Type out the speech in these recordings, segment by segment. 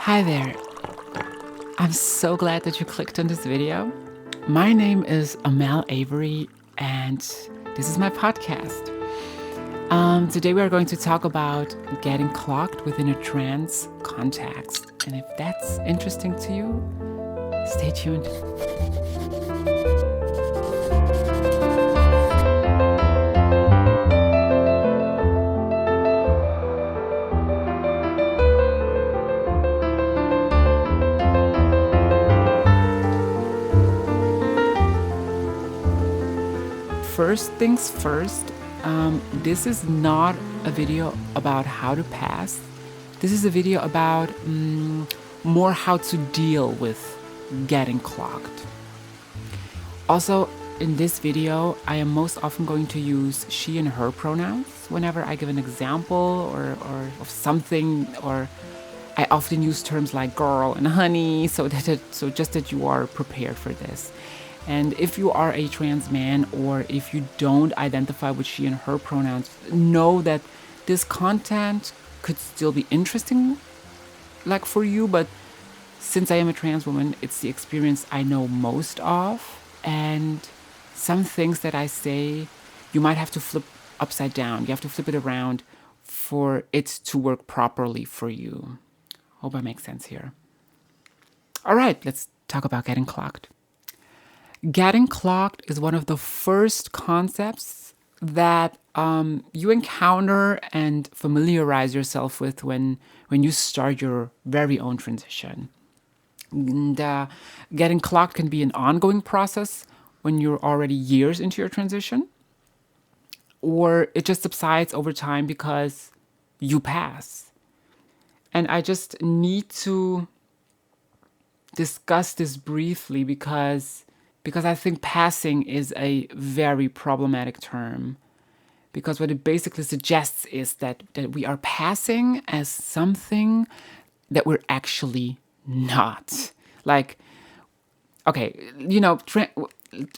Hi there. I'm so glad that you clicked on this video. My name is Amelle Avery, and this is my podcast. Today we are going to talk about getting clocked within a trans context. And if that's interesting to you, stay tuned. First things first, this is not a video about how to pass. This is a video about more how to deal with getting clocked. Also, in this video, I am most often going to use she and her pronouns whenever I give an example or of something, or I often use terms like girl and honey, so just that you are prepared for this. And if you are a trans man, or if you don't identify with she and her pronouns, know that this content could still be interesting, like for you. But since I am a trans woman, it's the experience I know most of. And some things that I say, you might have to flip upside down. You have to flip it around for it to work properly for you. Hope I make sense here. All right, let's talk about getting clocked. Getting clocked is one of the first concepts that you encounter and familiarize yourself with when you start your very own transition. And getting clocked can be an ongoing process when you're already years into your transition, or it just subsides over time because you pass. And I just need to discuss this briefly because I think passing is a very problematic term. Because what it basically suggests is that we are passing as something that we're actually not. Like, okay,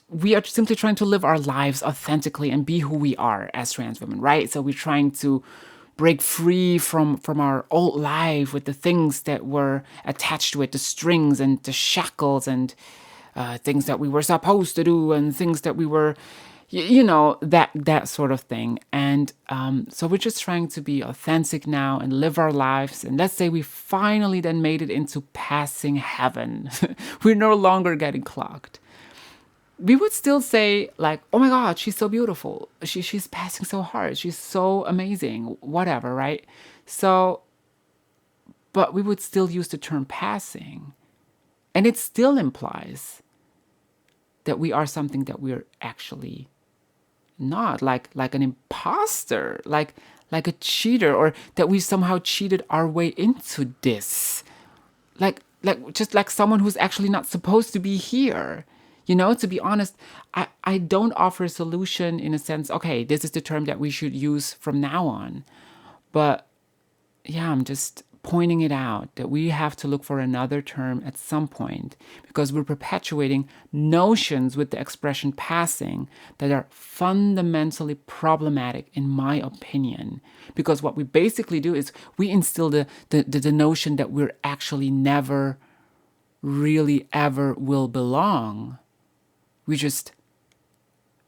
we are simply trying to live our lives authentically and be who we are as trans women, right? So we're trying to break free from our old life with the things that were attached to it, the strings and the shackles and things that we were supposed to do and things that we were, that sort of thing. And so we're just trying to be authentic now and live our lives. And let's say we finally then made it into passing heaven. We're no longer getting clocked. We would still say, like, oh my God, she's so beautiful. She's passing so hard. She's so amazing, whatever, right? So, but we would still use the term passing. And it still implies that we are something that we're actually not, like an imposter, like a cheater, or that we somehow cheated our way into this, like just like someone who's actually not supposed to be here. To be honest, I don't offer a solution in a sense, okay, this is the term that we should use from now on. But yeah, I'm just pointing it out that we have to look for another term at some point, because we're perpetuating notions with the expression passing that are fundamentally problematic, in my opinion. Because what we basically do is we instill the notion that we're actually never really ever will belong. We're just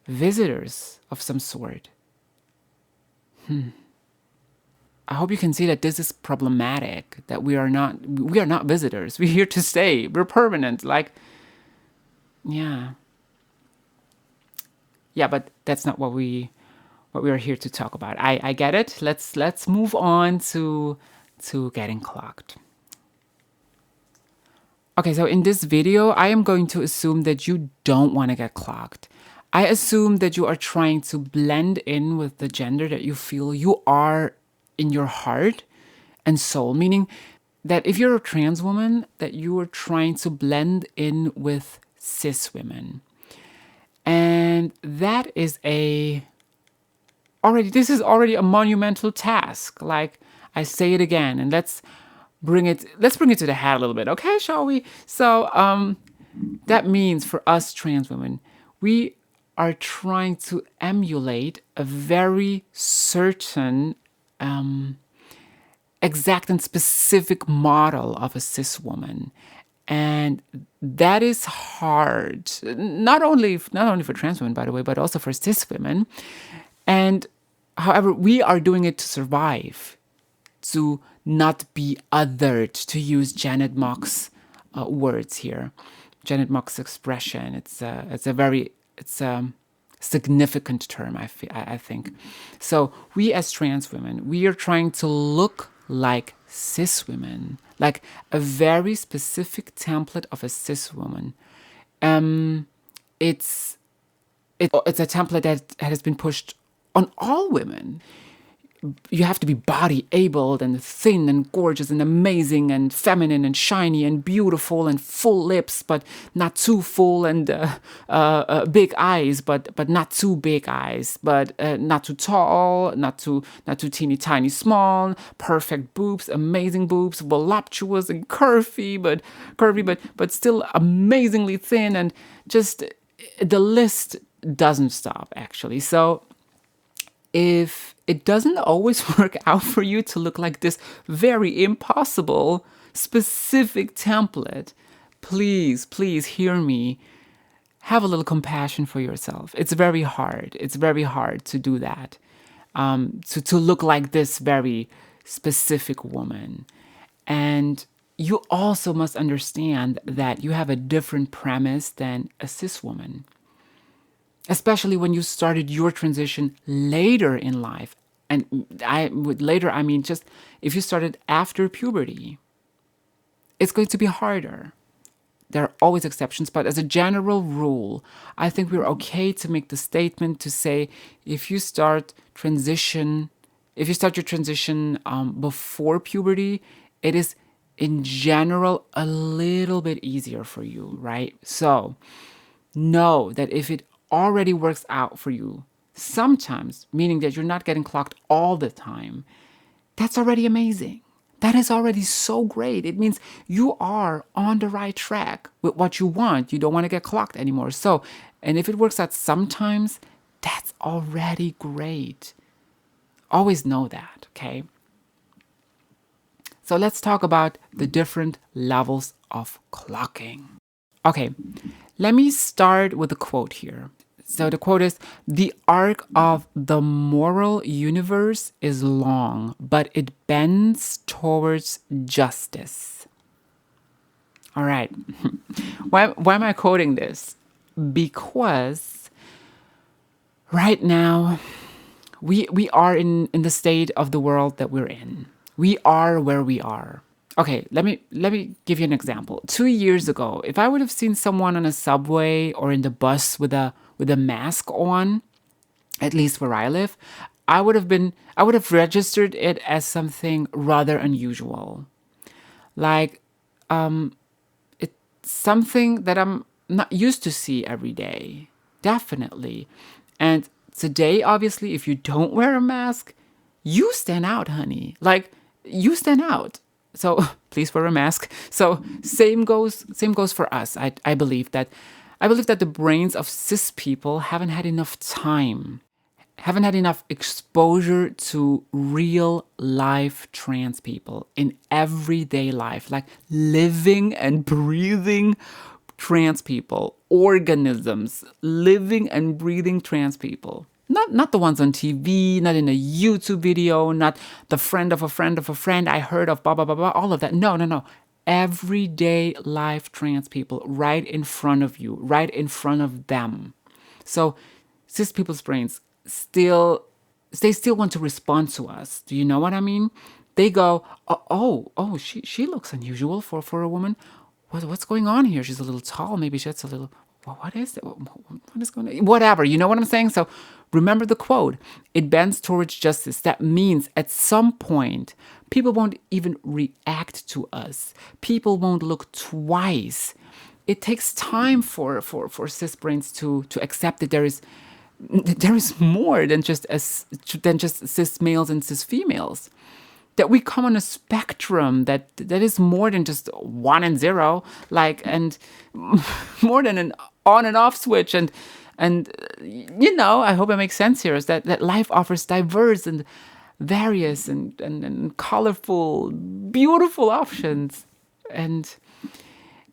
visitors of some sort. I hope you can see that this is problematic, that we are not visitors. We're here to stay. We're permanent. Like, yeah. Yeah, but that's not what we are here to talk about. I get it. Let's move on to getting clocked. Okay, so in this video, I am going to assume that you don't want to get clocked. I assume that you are trying to blend in with the gender that you feel you are in your heart and soul, meaning that if you're a trans woman, that you are trying to blend in with cis women. And that is already a monumental task. Like, I say it again, and let's bring it to the head a little bit, okay, shall we? So that means for us trans women, we are trying to emulate a very certain exact and specific model of a cis woman. And that is hard, not only for trans women, by the way, but also for cis women. And however, we are doing it to survive, to not be othered, to use Janet Mock's words here, Janet Mock's expression. It's a significant term, I think. So we as trans women, we are trying to look like cis women, like a very specific template of a cis woman. It's a template that has been pushed on all women. You have to be body abled and thin and gorgeous and amazing and feminine and shiny and beautiful and full lips, but not too full, and big eyes, but not too big eyes, but not too tall, not too teeny tiny small, perfect boobs, amazing boobs, voluptuous and curvy, but still amazingly thin, and just the list doesn't stop, actually. So if it doesn't always work out for you to look like this very impossible specific template, please hear me. Have a little compassion for yourself. It's very hard. It's very hard to do that, to look like this very specific woman. And you also must understand that you have a different premise than a cis woman, especially when you started your transition later in life. And with later, I mean just if you started after puberty, it's going to be harder. There are always exceptions, but as a general rule, I think we're okay to make the statement to say if you start your transition before puberty, it is in general a little bit easier for you, right? So know that if it already works out for you sometimes, meaning that you're not getting clocked all the time, that's already amazing. That is already so great. It means you are on the right track with what you want. You don't want to get clocked anymore. So, and if it works out sometimes, that's already great. Always know that, okay? So let's talk about the different levels of clocking. Okay, let me start with a quote here. So the quote is, "The arc of the moral universe is long, but it bends towards justice." All right. Why am I quoting this? Because right now, we are in the state of the world that we're in. We are where we are. Okay, let me give you an example. 2 years ago, if I would have seen someone on a subway or in the bus with a mask on, at least where I live, I would have registered it as something rather unusual. Like it's something that I'm not used to see every day. Definitely. And today, obviously, if you don't wear a mask, you stand out, honey. Like, you stand out. So please wear a mask. So same goes for us. I believe that the brains of cis people haven't had enough time, haven't had enough exposure to real life trans people in everyday life, like living and breathing trans people, organisms, living and breathing trans people. Not the ones on TV, not in a YouTube video, not the friend of a friend of a friend I heard of, blah, blah, blah, blah, all of that. No. Everyday life trans people right in front of you, right in front of them. So cis people's brains still want to respond to us. Do you know what I mean? They go, oh, she looks unusual for a woman. What's going on here? She's a little tall. Maybe she's a little... Well, what is it? What is going on? Whatever. You know what I'm saying? So remember the quote. It bends towards justice. That means at some point, people won't even react to us. People won't look twice. It takes time for cis brains to accept that there is more than just cis males and cis females. That we come on a spectrum that is more than just 1 and 0, like, and more than an on and off switch. And I hope it makes sense here, is that life offers diverse and various and colorful, beautiful options. And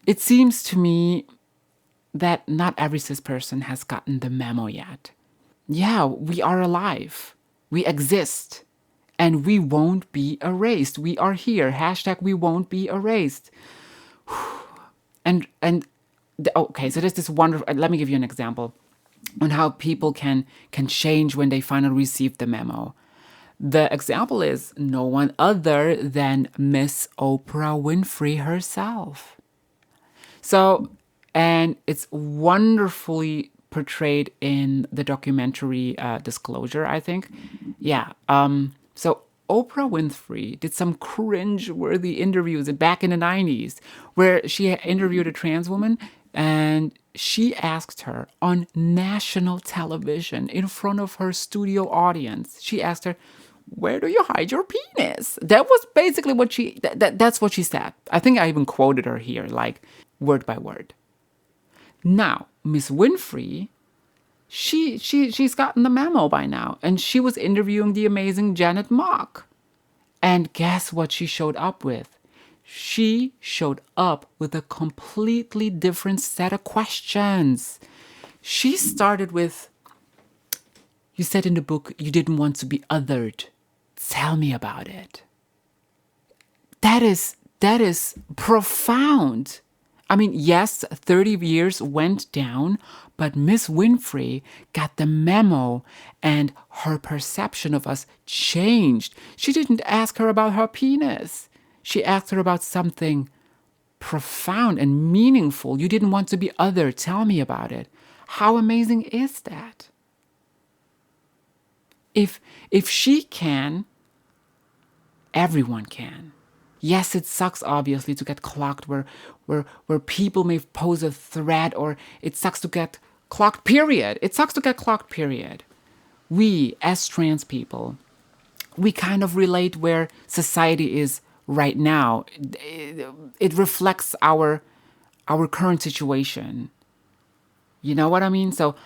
it seems to me that not every cis person has gotten the memo yet. Yeah, we are alive. We exist. And we won't be erased. We are here. Hashtag we won't be erased. Okay, so there's this wonderful. Let me give you an example on how people can change when they finally receive the memo. The example is no one other than Miss Oprah Winfrey herself. So, and it's wonderfully portrayed in the documentary Disclosure, I think. Yeah. So Oprah Winfrey did some cringe-worthy interviews back in the 90s where she interviewed a trans woman and she asked her on national television in front of her studio audience. She asked her, "Where do you hide your penis?" That was basically what that's what she said. I think I even quoted her here, like word by word. Now, Miss Winfrey, she's gotten the memo by now, and she was interviewing the amazing Janet Mock. And guess what she showed up with? She showed up with a completely different set of questions. She started with, "You said in the book you didn't want to be othered. Tell me about it." That is profound. I mean, yes, 30 years went down, but Miss Winfrey got the memo and her perception of us changed. She didn't ask her about her penis. She asked her about something profound and meaningful. "You didn't want to be other. Tell me about it." How amazing is that? If she can, everyone can. Yes, it sucks obviously to get clocked where people may pose a threat, or it sucks to get clocked, period. It sucks to get clocked, period. We, as trans people, we kind of relate where society is right now. It reflects our current situation. You know what I mean? So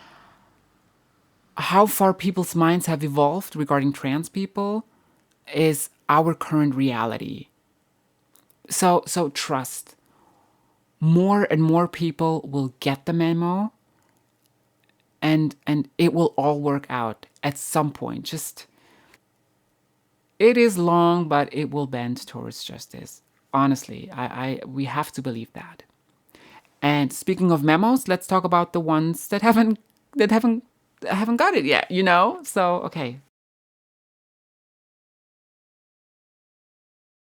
how far people's minds have evolved regarding trans people is our current reality. So trust. More and more people will get the memo, and it will all work out at some point. Just, it is long, but it will bend towards justice. Honestly, we have to believe that. And speaking of memos, let's talk about the ones that haven't got it yet, you know? So, okay,